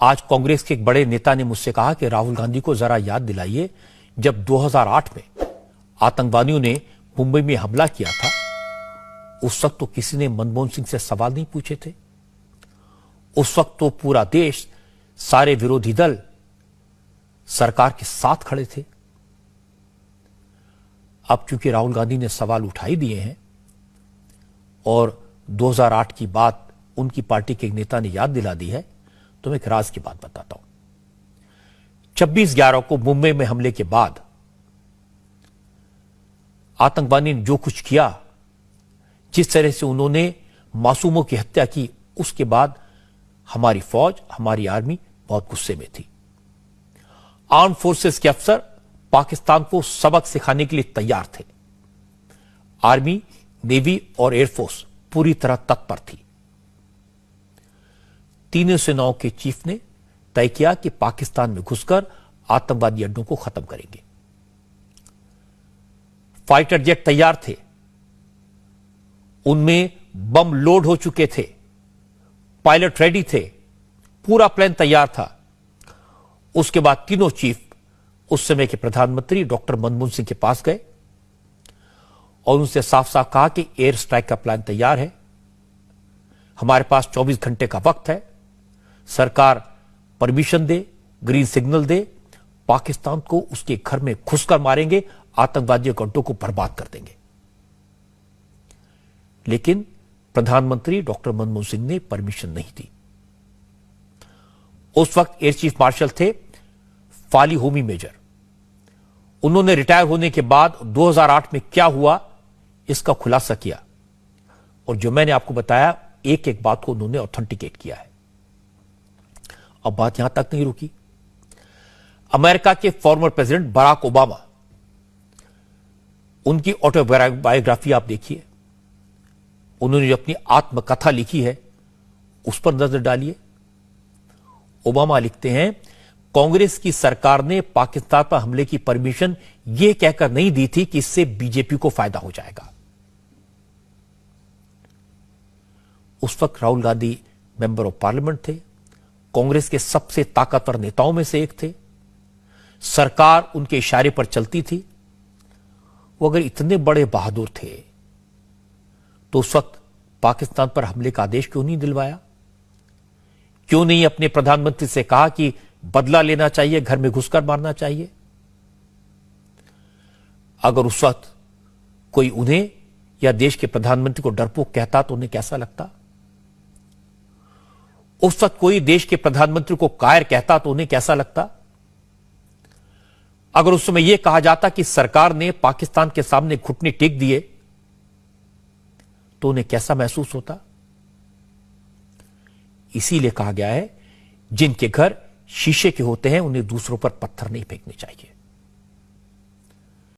आज कांग्रेस के एक बड़े नेता ने मुझसे कहा कि राहुल गांधी को जरा याद दिलाइए, जब 2008 में आतंकवादियों ने मुंबई में हमला किया था, उस वक्त तो किसी ने मनमोहन सिंह से सवाल नहीं पूछे थे। उस वक्त तो पूरा देश, सारे विरोधी दल सरकार के साथ खड़े थे। अब चूंकि राहुल गांधी ने सवाल उठा ही दिए हैं और 2008 की बात उनकी पार्टी के एक नेता ने याद दिला दी है, तो मैं एक राज की बात बताता हूं। 26/11 को मुंबई में हमले के बाद आतंकवादी ने जो कुछ किया, जिस तरह से उन्होंने मासूमों की हत्या की, उसके बाद हमारी फौज, हमारी आर्मी बहुत गुस्से में थी। आर्म फोर्सेस के अफसर पाकिस्तान को सबक सिखाने के लिए तैयार थे। आर्मी, नेवी और एयरफोर्स पूरी तरह तत्पर थी। तीनों सेनाओं के चीफ ने तय किया कि पाकिस्तान में घुसकर आतंकवादी अड्डों को खत्म करेंगे। फाइटर जेट तैयार थे, उनमें बम लोड हो चुके थे, पायलट रेडी थे, पूरा प्लान तैयार था। उसके बाद तीनों चीफ उस समय के प्रधानमंत्री डॉक्टर मनमोहन सिंह के पास गए और उनसे साफ साफ कहा कि एयर स्ट्राइक का प्लान तैयार है, हमारे पास 24 घंटे का वक्त है, सरकार परमिशन दे, ग्रीन सिग्नल दे, पाकिस्तान को उसके घर में घुसकर मारेंगे, आतंकवादियों के अड्डों को बर्बाद कर देंगे। लेकिन प्रधानमंत्री डॉक्टर मनमोहन सिंह ने परमिशन नहीं दी। उस वक्त एयर चीफ मार्शल थे फाली होमी मेजर। उन्होंने रिटायर होने के बाद 2008 में क्या हुआ, इसका खुलासा किया और जो मैंने आपको बताया, एक एक बात को उन्होंने ऑथेंटिकेट किया है। अब बात यहां तक नहीं रुकी। अमेरिका के फॉर्मर प्रेसिडेंट बराक ओबामा, उनकी ऑटोबायोग्राफी आप देखिए, उन्होंने जो अपनी आत्मकथा लिखी है उस पर नजर डालिए। ओबामा लिखते हैं, कांग्रेस की सरकार ने पाकिस्तान पर हमले की परमिशन यह कहकर नहीं दी थी कि इससे बीजेपी को फायदा हो जाएगा। उस वक्त Rahul Gandhi member of parliament थे, कांग्रेस के सबसे ताकतवर नेताओं में से एक थे, सरकार उनके इशारे पर चलती थी। वो अगर इतने बड़े बहादुर थे तो उस वक्त पाकिस्तान पर हमले का आदेश क्यों नहीं दिलवाया? क्यों नहीं अपने प्रधानमंत्री से कहा कि बदला लेना चाहिए, घर में घुसकर मारना चाहिए? अगर उस वक्त कोई उन्हें या देश के प्रधानमंत्री को डरपोक कहता तो उन्हें कैसा लगता? उस वक्त कोई देश के प्रधानमंत्री को कायर कहता तो उन्हें कैसा लगता? अगर उस समय यह कहा जाता कि सरकार ने पाकिस्तान के सामने घुटने टेक दिए तो उन्हें कैसा महसूस होता? इसीलिए कहा गया है, जिनके घर शीशे के होते हैं उन्हें दूसरों पर पत्थर नहीं फेंकने चाहिए।